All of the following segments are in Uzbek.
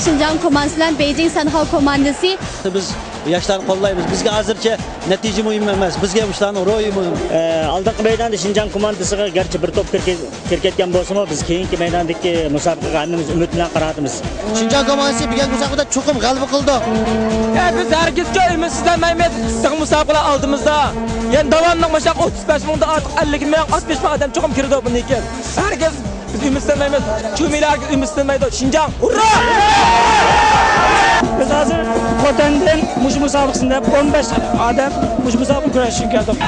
Şinjan komandası bilan Beijing Sanhao komandası. Biz yoshlarni qo'llaymiz. Bizga hozircha natija muhim emas. Bizga ularning ro'yi muhim. Aldingi maydonda Şinjan komandasiga garchi bir top kirketgan bo'lsa-mu, biz keyingi maydondagi musobaqaga hammamiz umid bilan qaratamiz. Şinjan komandasi bugun musobaqada cho'qim g'alaba qildi. Biz hargizcha ümidsizlanmaymiz. Siz musobaqalar oldimizda. Yani davomli mashaq 35 mingdan ortiq 50 ming 60 ming odam cho'qim kirdi bundan keyin. Hargiz biz ümidsizlanmaymiz. Chumilarga ümidsizlanmaydi. Şinjan, urra! Biz hozir Xotandan mush musobaqasida 15 odam mush musobaqa kurashishga keldik.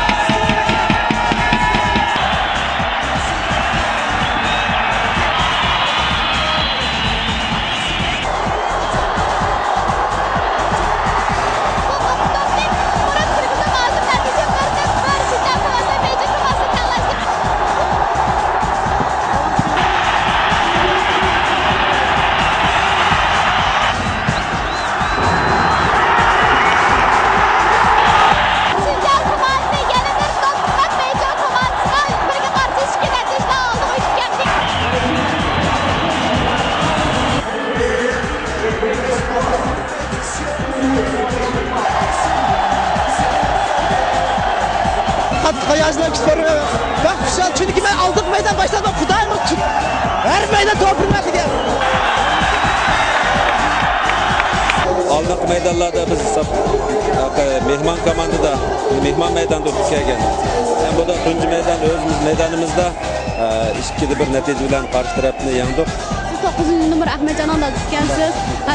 Yazmak istiyorum. Bak güzel çünkü ben aldık meydan başladım. Kudayım. Her meydan topurmadı ya. Aldık meydanlarda biz mehman komandada, mehman meydanda tutken. Hem bu da tuncu meydan, özümüz meydanımızda 2-1 netice bilen karşı tarafını yandık. 9. numara Ahmetcan da tutkansiz.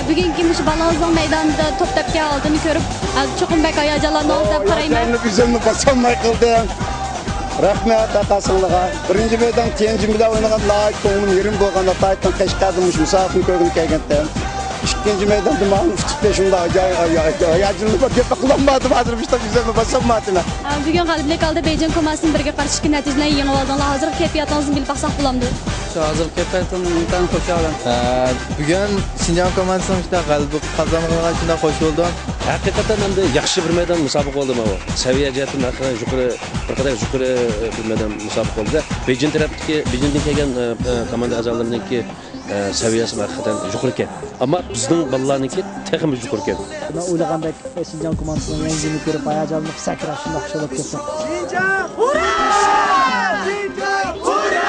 Bugünkü mush Balazon meydanida top tepki aldığını görüp çoğun bek hayacanlandı deb qarayman. Üzümünü basamay qildim. Rahmet atasılığa. Birinci meydan tenci bilan oynagan layık ko'nglim yerim bo'lganda taytdan qashqadimish musofirni ko'rgim kelganda. İkinci meydanda ma'lum tutuşumda hayacanlı bir gap qilmadim hozir işte üzümünü basammadim. Bugun g'oliblik oldi Beijing komandasining birga qarshi natijani yengib oldinglar. Hozir kayfiyatingizni bilib baqsaq bo'lamdi. Hozir kayfiyatimdan xursandman. Bugun Şinjan komandasining g'alaba qozonganiga shunda qo'shildim. Hakikaten hem de yaxshi bir meydan musobaqa oldi mana. Saviya jihatdan yuqori bir qadar yuqori bir meydan musobaqa oldi. Beijingdan kelgan komanda a'zolarininki saviyasi hakikaten yuqori ekan. Ammo bizning bolalarniki texmi yuqori ekan. Ben o'ylagandek Şinjan komandasining yangini ko'rib hayajonli sakrash shunday xusholib ketdim. Şinjan! Hurra! Şinjan! Hurra!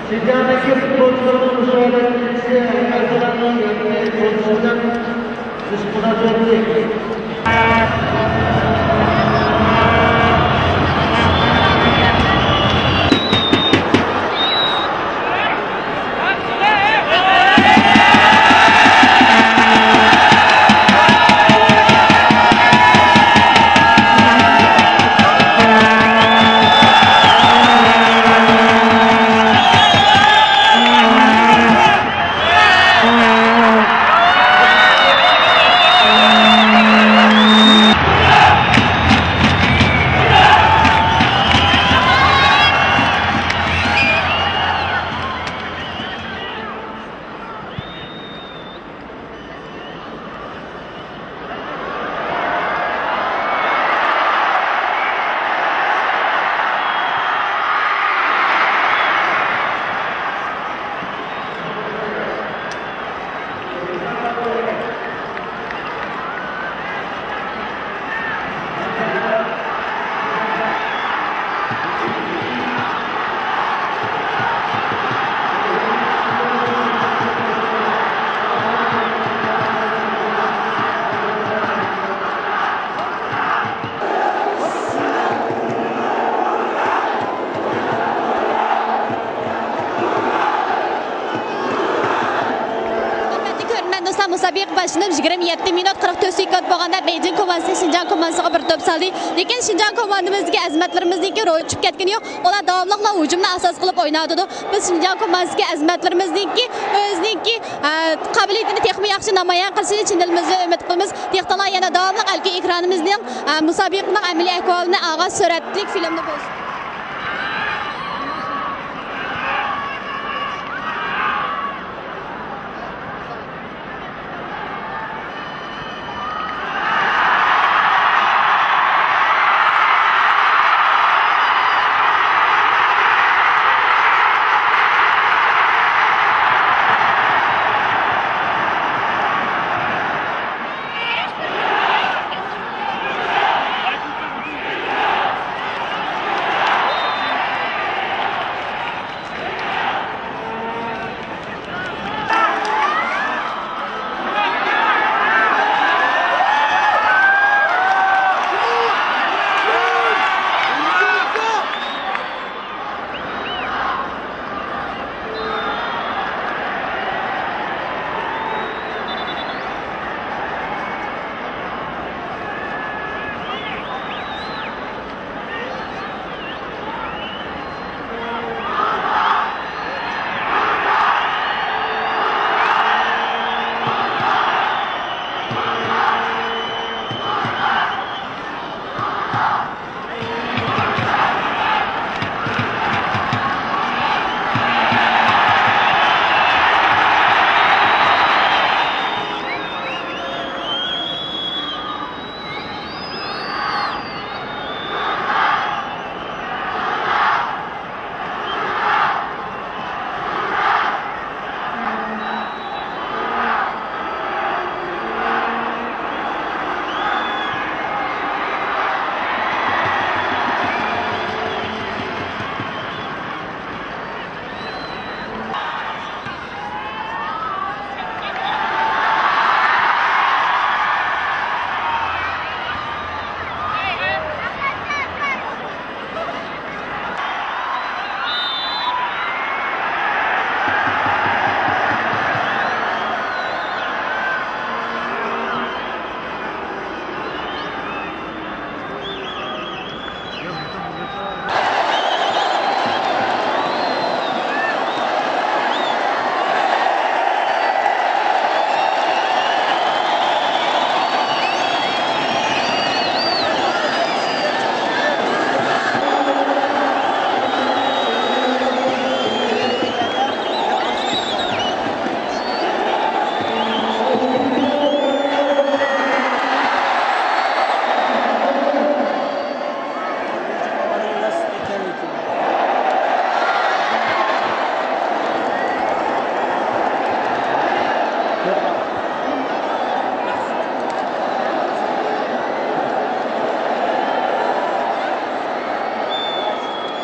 Sincan'daki futbolcuların müsaadesi hazırlanan futbolcular dışına döndü. Musabiq başlanıp 27 minut 44 sekund bo'lganda Beijing komandasi Şinjan komandasiga bir to'p soldi. Lekin Şinjan komandamizga azmatlarimizniki ro'y tushib ketgani yo'q. Ular davomliqla hujumni asos qilib o'ynadi. Biz Şinjan komandasiga azmatlarimizniki o'ziniki qobiliyatini texmi yaxshi namoyon qilishini chin dilimizni umid qilamiz. Dehqonlar yana davomli alki ekranimizning musobiqning amaliy ahvolini og'az suratli filmni bo'lsin.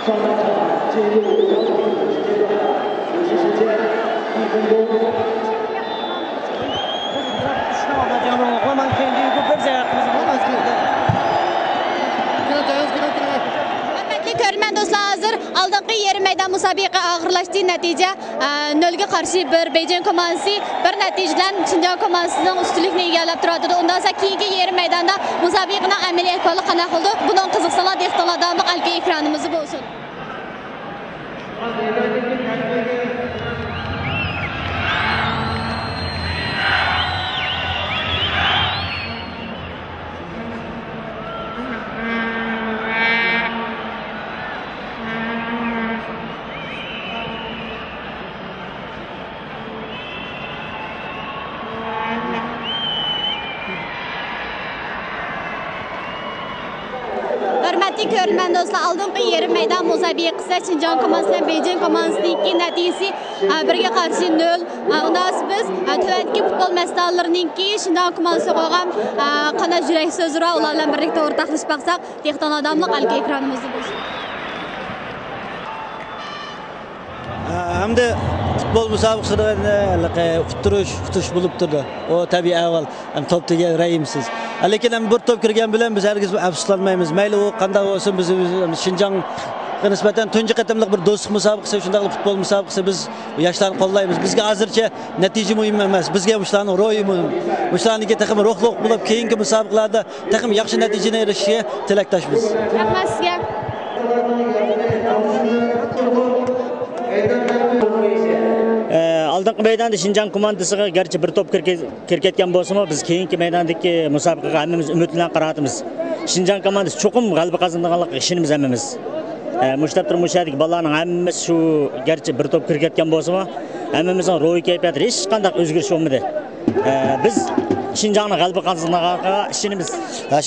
上半场进入交替阶段。Hörmətli görmən dostlar, hazır aldığımız yarım meydan müsabiqə ağırlaşdı. Nəticə 0-ga qarşı bir Beycan komandası bir nəticədən Şinjan komandasının üstünlükünü egalab turadi. Ondan sonra keyingi yarım meydanda müsabiqənin əməliyyat qolu qanaq oldu. Bunun qiziqsalar dehqonlar davamlıq alqı ekranımızı bo'lsin. Hörmətli görmən dostlar, aldığımız yarım meydan müsabiqəsi Şinjan komandası ilə Beyjan komandasının nəticəsi 1-ga qarşı 0. Ondan sonra biz tövəndəki futbol məsləhətlərinin Şinjan komandası qoyğan qana yürək sözü var. Onlarla birlikdə ortaqlaşıb baxsaq, dehqon adamlıq alqı ekranımızda bo'lsin. Hamda futbol müsabaqasida utuş bo'lib turdi. O tabiiy avval ham topga rayimsiz. Lekin ham bir top kirgan bilan biz hargiz afsuslanmaymiz. Mayli u qanday bo'lsin, biz Şinjan nisbatan tunji qatimliq bir do'stlik musobaqasi, shunday futbol musobaqasi biz yoshlarni qo'llaymiz. Bizga hozircha natija muhim emas. Bizga shularning ro'yi muhim. Shularniki taxim ruhliq bo'lib, keyingi musobaqalarda taxim yaxshi natijaga erishishiga tilakdoshmiz. Rahmat sizga. Aldığımız meydanda Şinjan komandasıga gerçi bir top kirketken bolsa biz keyinki meydandaki musabaqaga hammamiz umid bilan qaratamiz. Şinjan komandası cho'qim g'alaba qozonganlik ishimiz hammamiz. Mushtab turmushadik bolalarning hammasi shu gerçi bir top kirketken bolsa hammamizning ro'y kayfiyati hech qanday o'zgarish bo'lmadi. Biz Şinjan'ın g'alaba qozonganligiga ishimiz.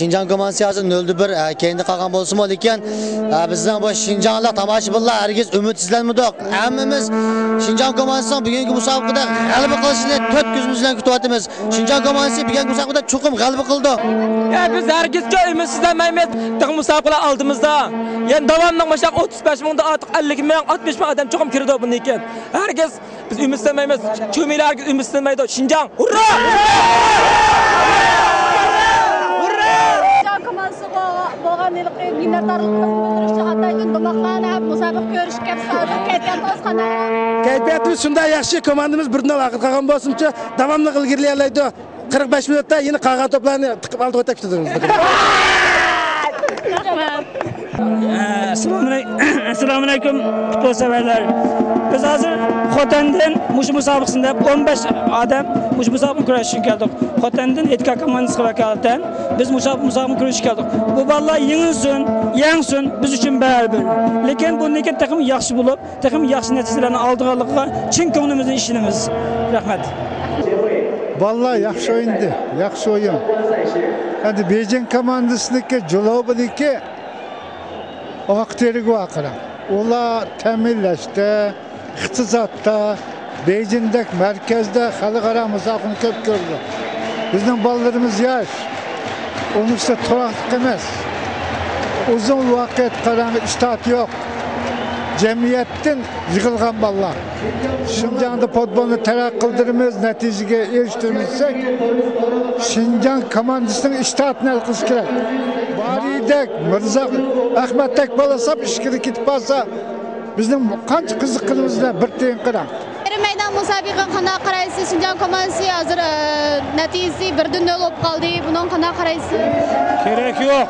Şinjan komandası hozir 0-1 kendi qolgan bo'lsa-mu, lekin bizning bu Şinjanlik tomoshabinlar hargiz umidsizlanmadik. Hammamiz Şinjan komandasining bugungi musobaqada g'alaba qilishini 4 ko'zimiz bilan kutyapmiz. Şinjan komandasi bugungi musobaqada cho'qim g'alaba qildi. Biz hargizcha umidsizlanmaymiz. Taq musobaqalar oldimizda. Yani davomli mashaq 35 mingdan ortiq 50 ming, 60 ming odam cho'qim kirdi bundan ekan. Hargiz biz umidsizlanmaymiz. Cho'milar hargiz umidsizlanmaydi. Şinjan, hurra! Şinjan komandası bo'lgan minnatdorligimizni bildirishni xataydan do'moqlanib musobaqa ko'rishga kelib kayfiyatimiz qanday? Kayfiyatimiz shunday yaxshi, komandamiz birdan vaqt qolgan bo'lsa, davomli ilgarilaydi. 45 minutda yine qolgan to'plarni tiqib oldi o'tib ketamiz. Assalomu alaykum futbol severler. Biz hozir Xotandan mush musobaqasida 15 odam mush musobaqani kurashishga uchun keldik. Xotandan Etka komandasiga vakolatan biz musobaqani kurashishga keldik. Bu bolalar yengsin biz uchun baribir. Lekin bundan keyin taxim yaxshi bo'lib, taxim yaxshi natijalarni oldiganligiga chin ko'nglimizdan ishonamiz. Rahmat. Bolalar yaxshi o'yindi, yaxshi o'yin. Endi Beyjan komandasininki Jolobniki akteriga vaqira. Ular ta'minlashda, iqtisodda, Beyjindek merkezde xalqaro musobaqani ko'p ko'rdi. Bizning bolalarimiz yosh. Unisi turaqliq emas. Uzun vaqt qarang'i ishtat yo'q. Cemiyettin yığılgan balla. Şinjan'da futbolunu terakki kıldırımız, neticeye eriştirmişsek, Şinjan komandasının iştahatını alkış gerek. Baridek, Mirza, Ahmettek balasap, işkiri kitip alsa, bizim kaç kızıklarımızda bir teyin kıran. Meydan musabiqa qanday qaraysiz? Şinjan komandasi hozir natijasi 1-0 bo'lib qoldi. Bundan qanday qaraysiz? Kerak yo'q.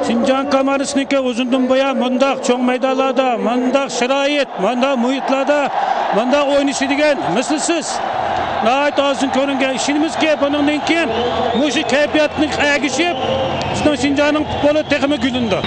Şinjan komandasiniki uzundan buyon mundaq cho'ng maydonlarda, mundaq sharoit, mundaq muhitlarda, mundaq o'ynashi degan mislsiz. Nəhayət olsun ko'ringan ishimizki, bundan keyin mushu kayfiyatni agishib, bizning Şinjanning futboli texmi gulindi.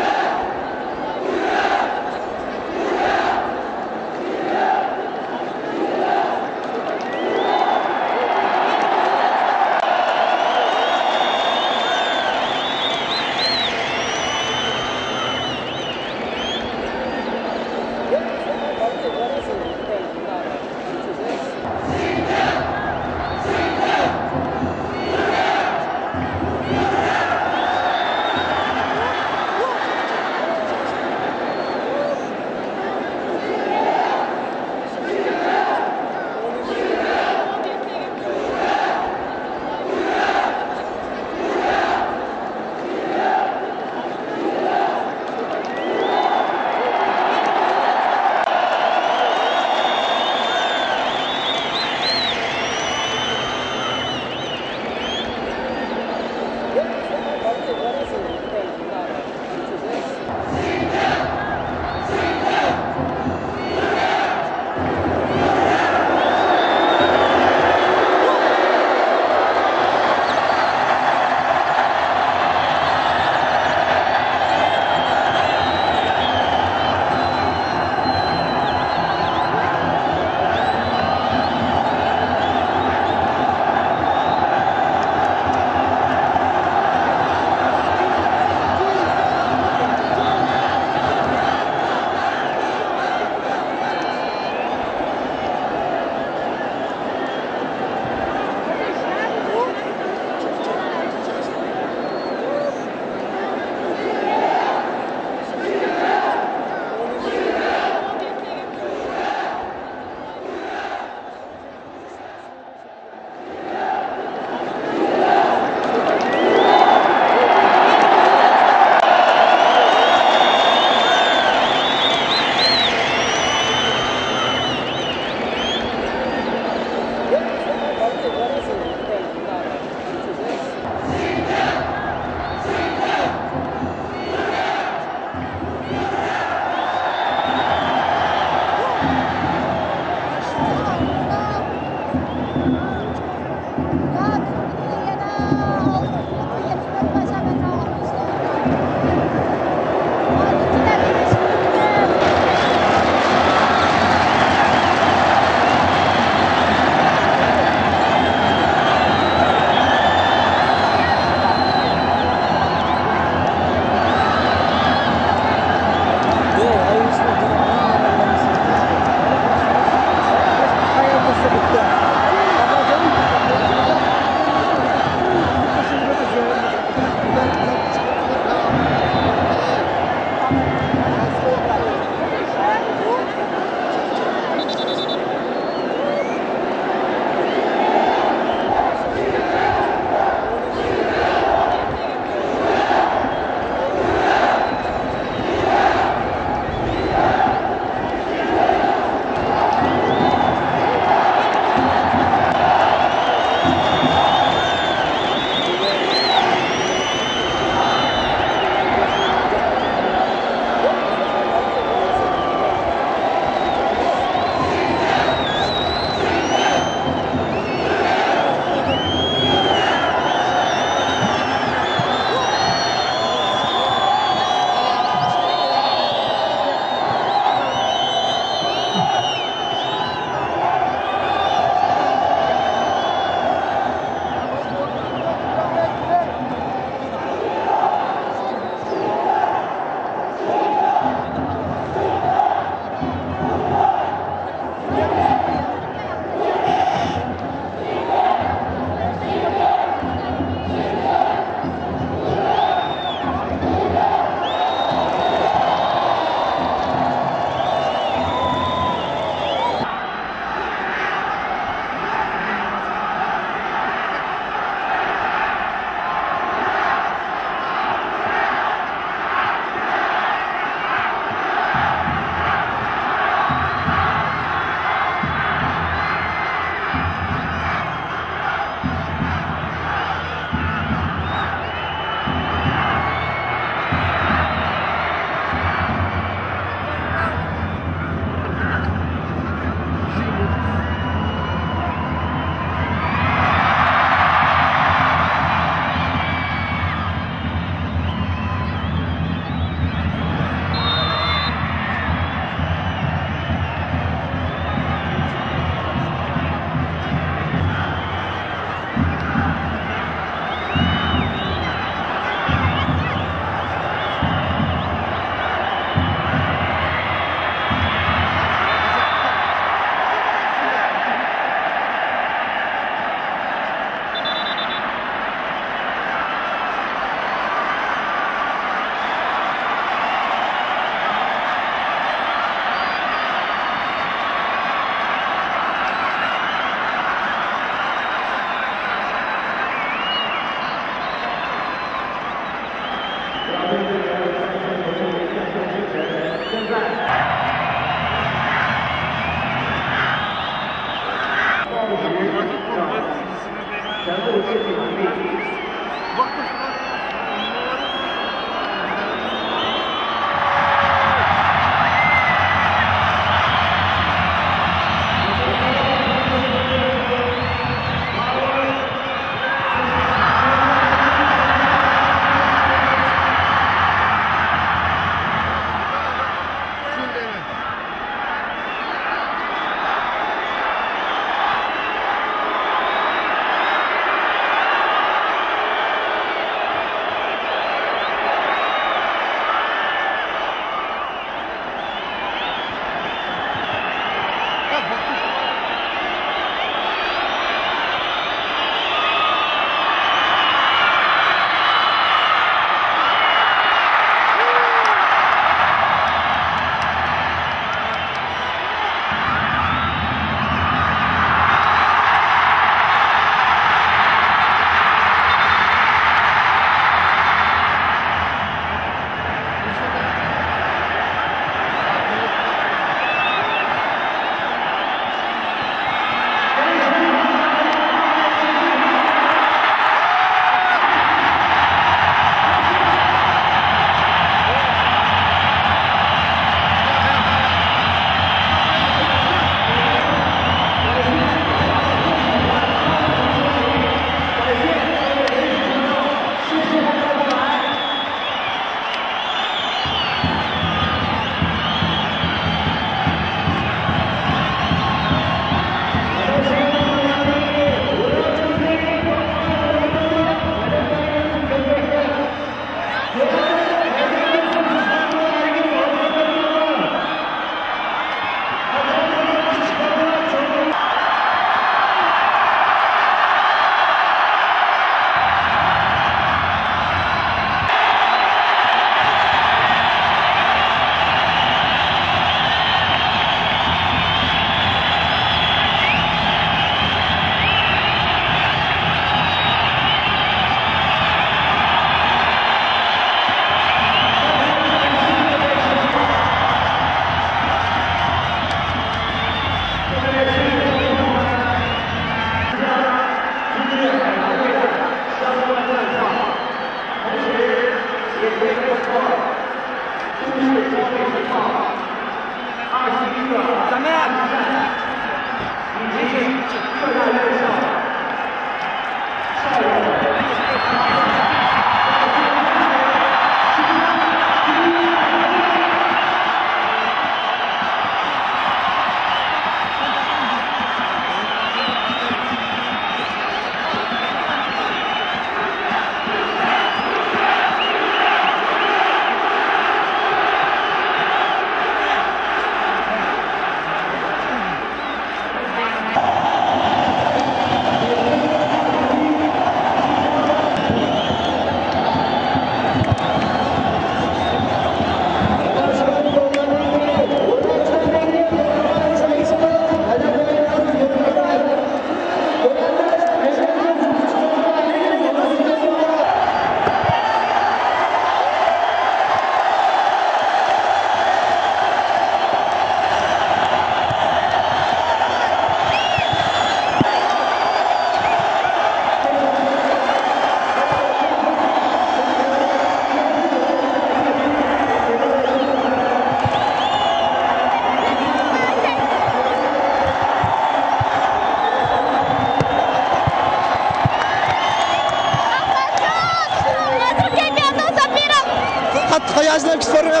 hayacinler sporuna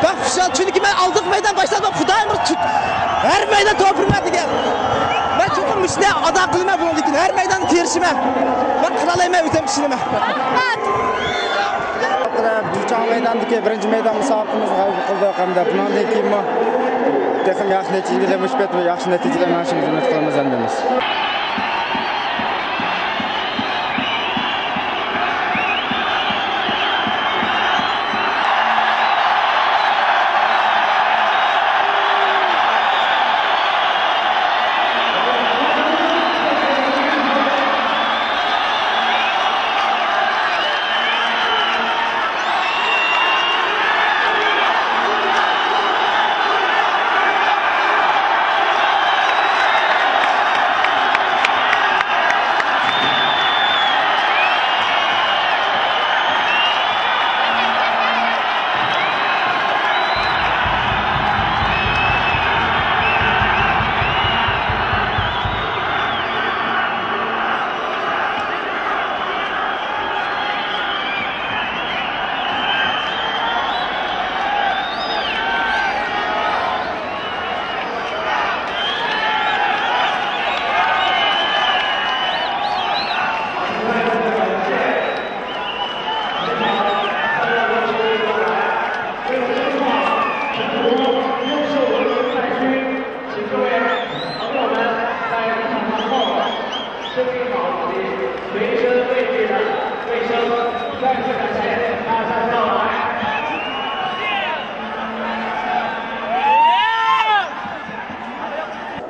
bak fişal çünkü ben aldık meydan başladım Xudayım her meydan top hürmet diye. Ben çok müşne ada kılma bunu dikin her meydan terişime. Ben kıralayma ötem kişilime. Büyükçağ meydandaki birinci meydan müsabakımız galiba kıldı qanda. Bundan keyin mi texim yaxshi natijalar mushbat va yaxshi natijalar olishimizni umid qilamiz hamdamiz.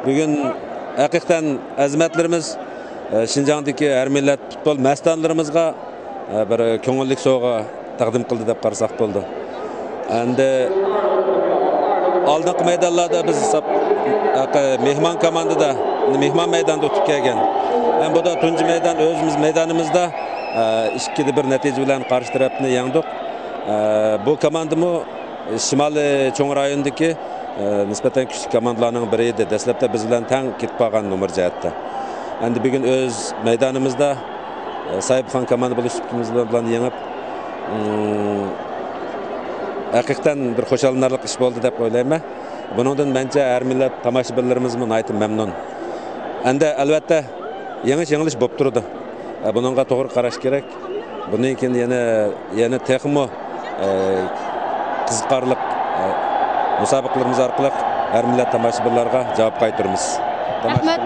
Bugün hakikaten azimatlarımız Şinjan'daki her millet futbol mesdanlarımızga bir ko'ngillik sovg'a taqdim qildi deb qarasak bo'ldi. Endi oldingi maydonlarda biz mehmon komandada mehmon maydonda o'tib kelgan. Bu da tunji maydon o'zimiz maydonimizda 2-1 natija bilan qarshi tarafni yengdik. Bu komandamı Shimoliy cho'ng rayonidagi nisbatan kuchli komandalarning biri edi. Dastlabda biz bilan teng ketib qolgan nomer jihatda. Endi bugun o'z maydonimizda Sayibxon komanda bo'lishimiz bilan yengib haqiqatan bir xo'shalinarli ish bo'ldi deb o'ylayman. Buningdan mencha har millat tomoshabinlarimiz aytib mamnun. Endi albatta yangish bo'lib turdi. Buningga to'g'ri qarash kerak. Bundan keyin yana texmo qiziqarli musobaqalarimiz orqali har millat tomoshabinlarga javob qaytaramiz. Rahmat.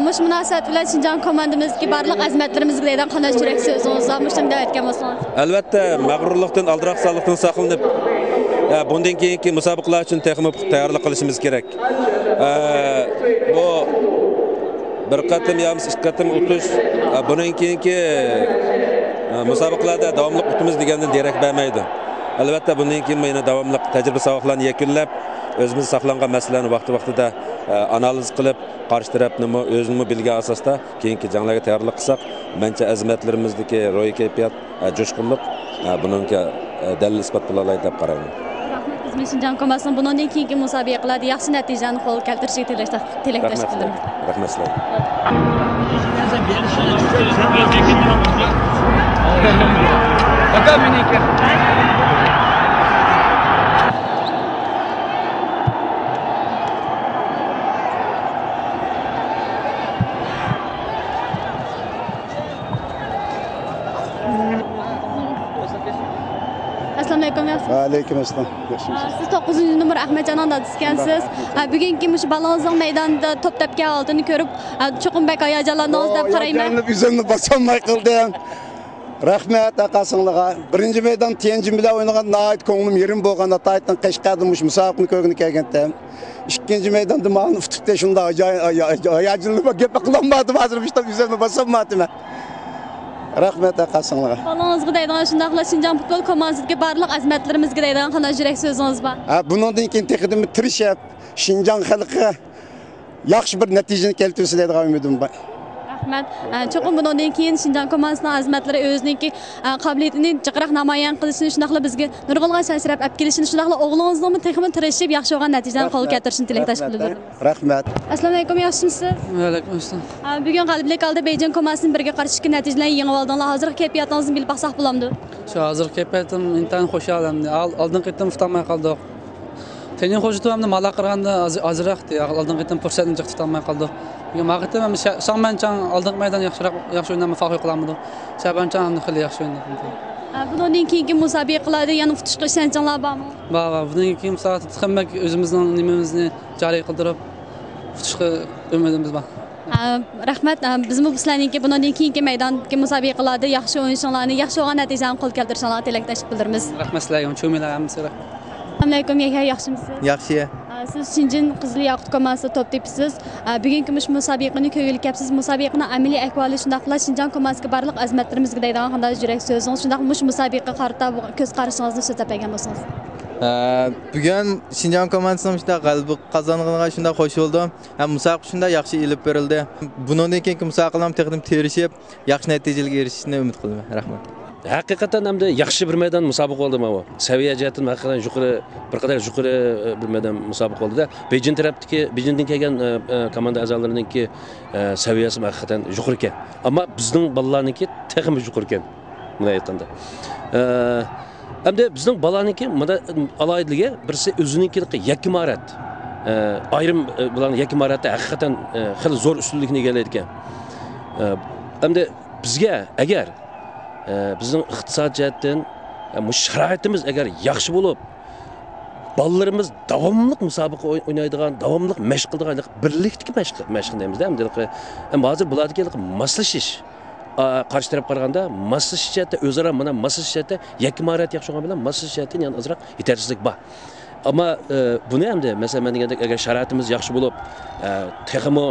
Mush munosabat bilan Şinjan komandamizga barliq azmatlarimizga deydan qanday yurak so'zingiz va mushtamda aytgan bo'lsangiz. Albatta mag'rurlikdan, aldiroqsonlikdan saqlanib, bundan keyingi musobaqalar uchun texmo tayyorlik qilishimiz kerak. Bu bir qatim yoki ikki qatim o'tish, bundan keyingi musobaqalarda davomli o'timiz degandan derak bermaydi. Albatta bundan keyin yana davomli tajriba savoqlarni yakunlab, o'zimiz saqlangan masalalarni vaqti-vaqtida analiz qilib, qarshi tarafni o'zini bilgan asosda keyingi janglarga tayyorlik qilsak, mencha azmatlarimizdagi ro'y kayfiyat, jo'shqinlik buningga dalil isbot bo'la oladi deb qarayman. Rahmat. Biz Şinjan komandasining bundan keyingi musobaqalarda yaxshi natijani qo'l keltirishiga tilakdosh qildim. Rahmat sizlarga. Assalomu alaykum. Aleyküm assalom. Siz 9-numar Ahmetcan'dan dadiskansiz. Bugungi mush balonzong maydonida top tepgan oldini ko'rib, cho'qim bek hayajonlandingiz deb qarayman. Üzümünü basamay qildim. Rahmat aqasınlığa. Birinci meydan tenjim bilan o'ynagan nait ko'nglim yerim bo'lganda taytdan qashqadimish musobaqani ko'rgani kelgandim. İkinci meydanda ma'lum futbolda shunda hayajonli gap qilolmadim hozir işte üzümünü basammadim. Rahmat aqasınlığa. Baloningizga deydigan shundaqla Şinjan futbol komandasiga barliq azmatlarimizga deydigan qanday yurak so'zingiz bor? Bundan keyin texdim tirishib Şinjan xalqi yaxshi bir natijani keltirsa deydigan umidim bor. Rahmat. Cho'qim bundan keyin Şinjan komandasining azmatlari o'zining qobiliyatini jiqroq namoyon qilishini, shunaqla bizga nurg'ulg'on sashrab olib kelishini, shunaqla o'g'lingizning texmi tirishib yaxshi bo'lgan natijadan qo'l keltirishini tilakdosh qildim. Rahmat. Assalomu alaykum, yaxshimisiz? Va alaykum assalom. Bugun g'alabalik oldi Beijing komandasining birga qarshi chiqqan natijalarni yengib oldinglar. Hozir kayfiyatingizni bilib baqsaq bo'lamdi? Shu hozir kayfiyatim intayin xo'shalamdi. Oldin qaytam tutamay qoldik. Tenin xo'jatimni mala qirganda azroqdi. Oldin qaytam fursatni jiq tutamay qoldik. Maqtam ham shamanchang oldin maydon yaxshi o'ynamay farq qilamidik. Shamanchang ham xili yaxshi o'ynadi. Bundan keyingi musobaqalarda yana futishga ishonchinglar bormi? Bor. Bundan keyin soat hamma o'zimizning nimamizni joriy qildirib futishga umidimiz bor. Rahmat. Bizmi sizlarningki bundan keyingi maydondagi musobaqalarda yaxshi o'ynashinglarni, yaxshi olgan natijani qo'l keltirishinglarni tilakdosh bildiramiz. Rahmat sizlarga, cho'milar hammasi. Assalomu alaykum, yaxshimisiz? Yaxshi. Siz Şinjan Qizil Yaqut komandasida top tepsiz. Bugungi musobaqani ko'ngilga kapsiz. Musobaqaning amaliy ahvoli shundaqla Şinjan komandasiga barliq azmatlarimizga deydigan qanday yurak so'zingiz, shundaq musobaqa qarata ko'z qarashingizni so'zlab bergan bo'lsangiz. Bugun Şinjan komandasining shunda g'alaba qozonganiga shunda xush bo'ldim. Ham musobaqa shunda yaxshi ilib berildi. Bundan keyingi musobaqalarni texnik terishib, yaxshi natijalarga erishishni umid qilaman. Rahmat. Haqiqatan hamda yaxshi bir maydon musobaqa bo'ldi mana bu. Saviya jihatdan haqiqatan yuqori bir qadar yuqori bir maydon musobaqa bo'ldi-da. Beijing tarafdagi Beijingdan kelgan komanda a'zolarininki saviyasi haqiqatan yuqori ekan. Ammo bizning bolalarniki texmi yuqori ekan. Bunday aytganda. Hamda bizning bolalarniki mana aloyidligi birisi o'zininki yakki mahorat. Ayrim bularning yakki mahoratda haqiqatan xil zo'r ustunlikni egallaydi ekan. Hamda bizga agar bizning iqtisod jihatdan sharoitimiz agar yaxshi bo'lib, bolalarimiz davomli musobaqa o'ynaydigan, davomli mashq qiladigan birlikdagi mashq deymizda. Ham hozir bulardagi moslashish qarshi taraf qaraganda moslashish jihatda o'zaro mana moslashish jihatda yakki mahorat yaxshi bo'lgan bilan moslashish jihatdan yana ozroq yetarsizlik bor. Ammo buni hamda masalan men degandek agar sharoitimiz yaxshi bo'lib, texmo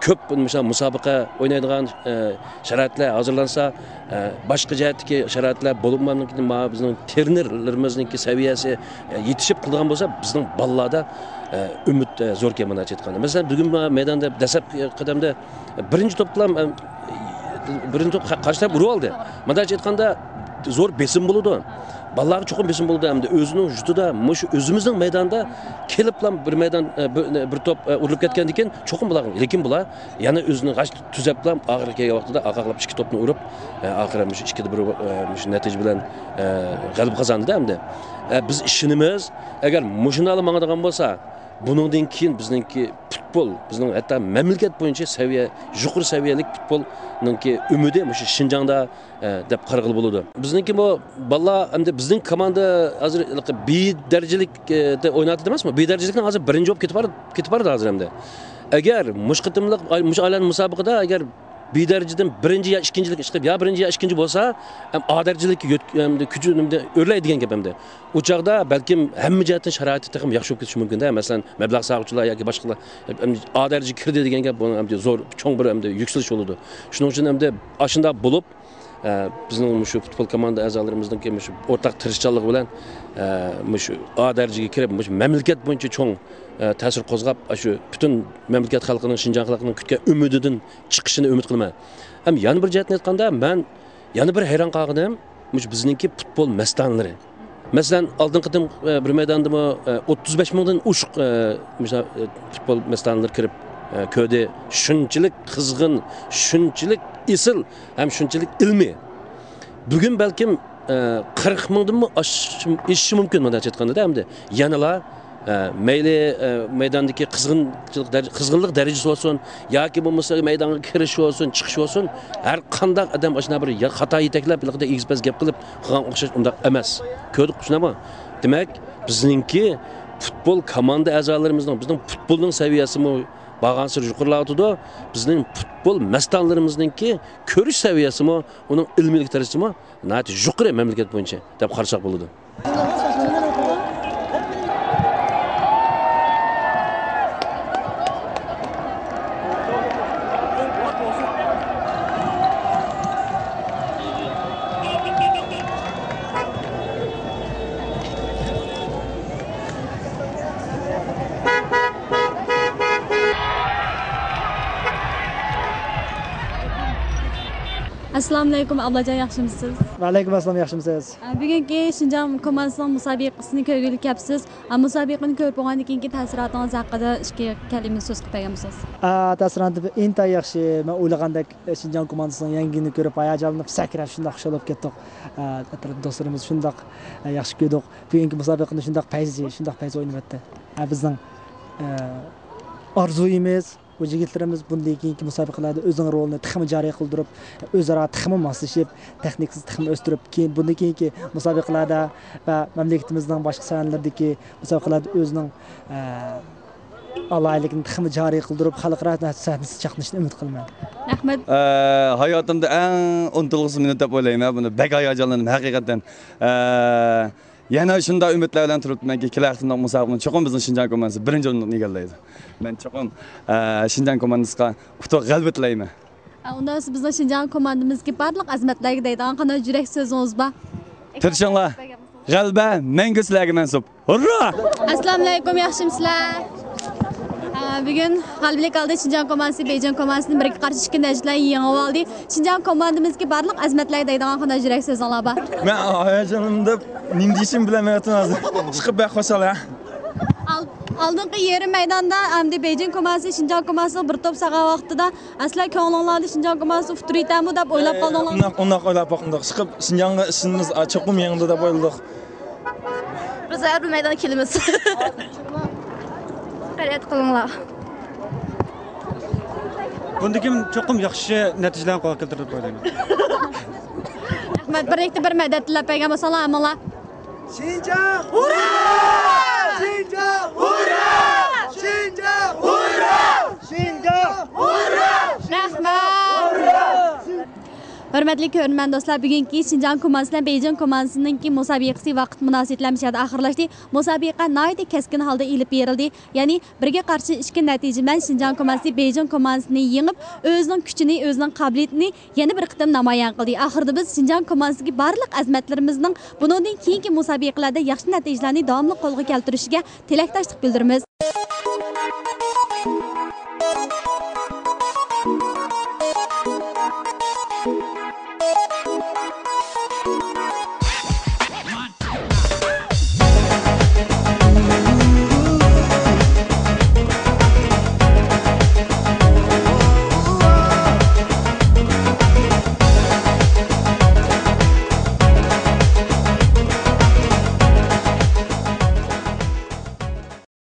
ko'p musobaqa o'ynaydigan sharoitlar hozirlansa, boshqa jihatdagi sharoitlar bo'lib bizning trenerlarimizningki saviyasi yetishib qilgan bo'lsa, bizning bolalarda umid zo'r ekan mana aytganda. Masalan, bugun maydonda dastlab qadamda birinchi to'plam birinchi to'p qarshi taraf urib oldi. Mana aytganda zo'r besim bo'ldi. Balalar cho'qim besim bo'ldi hamda o'zining vujudida mush o'zimizning maydonda keliblam bir maydon bir top urilib ketgandan keyin cho'qim bular, lekin bular yana o'zini g'ash tuzablam og'ir kelgan vaqtida aqaqlab ikki topni urib oxiri mush 2-1 mush natija bilan g'alaba qozondi hamda. Biz ishimiz agar mushunali mangadigan bo'lsa, buningdan keyin bizningki futbol, bizning hatto mamlakat bo'yicha saviya, yuqori saviyalik futbolningki umidi mush Şinjanda deb qarag'il bo'ladi. Bizningki bu balla hamda bizning komanda hozir B darajalikda o'ynatdi emasmi? B darajalikdan hozir birinchi bo'lib ketib bordi hozir hamda. Agar mush qitimliq mush aylan musobaqada agar B darajadan birinchi yo ikkinchilik chiqib, yo birinchi yo ikkinchi bo'lsa, ham A darajalikka kuchini o'rlaydigan gap hamda. U chaqda balkim hamma jihatdan sharoiti ham yaxshi bo'lib ketishi mumkin-da. Masalan, mablag' sog'uvchilar yoki boshqalar A darajaga kirdi degan gap bu ham zo'r cho'ng bir ham yuksalish bo'ladi. Shuning uchun ham ashunda bo'lib bizning shu futbol komanda a'zolarimizning shu o'rtaq tirishchanligi bilan shu A darajaga kirib, mamlakat bo'yicha cho'ng ta'sir qo'zg'ab, shu butun mamlakat xalqining, Şinjan xalqining kutgan umididan chiqishini umid qilaman. Ham yana bir jihatni aytganda, men yana bir hayron qolganim, bizningki futbol mastonlari. Masalan, oldin qitim bir maydondami 35 mingdan oshiq futbol mastonlari kirib ko'rdi. Shunchalik qizg'in, shunchalik isil, ham shunchalik ilmiy. Bugun balkim 40 mingdan oshishi mumkin mana aytganda hamda yanalar mayli maydondagi qizg'inlik darajasi bo'lsin yoki bo'lmasa maydonga kirish bo'lsin, chiqish bo'lsin, har qanday odam ashuna bir xato yetaklab, bilarda egizbaz gap qilib qilgan o'xshash undaq emas. Ko'rdik shunami? Demak, bizningki futbol komanda a'zolarimizning, bizning futbolning saviyasimi bag'ansir yuqorilatdi. Bizning futbol mastonlarimizningki ko'rish saviyasimi, uning ilmiylik darajasimi nati yuqori mamlakat bo'yicha deb qarasak bo'ladi. Assalomu alaykum ablajon, yaxshimisiz? Va alaykum assalom, yaxshimisiz? Bugungi Şinjan komandasining musobaqasini ko'rgili kelibsiz. Musobaqani ko'rib bo'lgandan keyingi ta'sirotingiz haqida ikki kalima so'z qilib berganmisiz? Ta'siroti inta yaxshi. Men o'ylagandek Şinjan komandasining yangini ko'rib hayajonlanib, sakrab shunday xush bo'lib ketdik. Atrofda do'stlarimiz shunday yaxshi ko'rdik. Bugungi musobaqani shunday payz o'ynayapti. Bizning orzuyimiz bu yigitlarimiz bundan keyingi musobaqalarda o'zining rolini tixmi joriy qildirib, o'zaro tixmi moslashib, texniksiz tixmi o'stirib, keyin bundan keyingi musobaqalarda va mamlakatimizning boshqa sohalardagi musobaqalarda o'zining alaylikni tixmi joriy qildirib, xalqaro sahnasida chaqnashni umid qilaman. Rahmat. Hayotimda eng unutulg'isiz minut deb o'ylayman. Buni bek hayajonlandim haqiqatan. Yana shunday umidlar bilan turibmanki, kelajaqda musobaqani cho'qim bizning Şinjan komandasi birinchi o'rinni egallaydi. Men cho'qim Şinjan komandasiga utuq g'alaba tilayman. Unda siz bizning Şinjan komandamizga barliq azmatlarga deydigan qanday yurak so'zingiz bor? Tirishinglar. G'alaba menga sizlarga mansub. Hurra! Assalomu alaykum, yaxshimisizlar? Bugun g'alabalik oldi Şinjan komandasi Beijing komandasini birga qarshi 2 natijalar yengib oldi. Şinjan komandamizga barliq azmatlarga deydigan qanday yurak so'zinglar bor? Men hayajonimda nim deyishim bilamayapman hozir. Chiqib baqosalar. Oldingi yarim maydonda hamda Beijing komandasi Şinjan komandasiga bir to'p saqa vaqtida asla ko'nglingizni Şinjan komandasi futuritami deb o'ylab qoldinglar. Undaq o'ylab boqdik. Chiqib Şinjanga ishimiz cho'qim yengdi deb o'yladik. Biz har bir maydonga kelamiz. Qarayat qilinglar. Bundan kim cho'qim yaxshi natijalarni qo'lga keltirib qo'yadi. Rahmat, bir madad tilab bergan bo'lsalar, amalla. Şinjan! Hurra! Şinjan! Hurra! Şinjan! Hurra! Şinjan! Hurra! Rahmat! Hurmatli ko'rman do'stlar, bugungi Şinjan komandasi bilan Beijing komandasining musobaqasi vaqt munosabatlari oxirlashdi. Musobaqa nihoyatda keskin holda elib berildi. Ya'ni birga qarshi 2 natija bilan Şinjan komandasi Beijing komandasini yengib, o'zining kuchini, o'zining qobiliyatini yana bir qitim namoyon qildi. Oxirida biz Şinjan komandasiga barliq azmatlarimizning bundan keyingi musobaqalarda yaxshi natijalarni davomli qo'lga keltirishiga tilakdoshlik bildiramiz.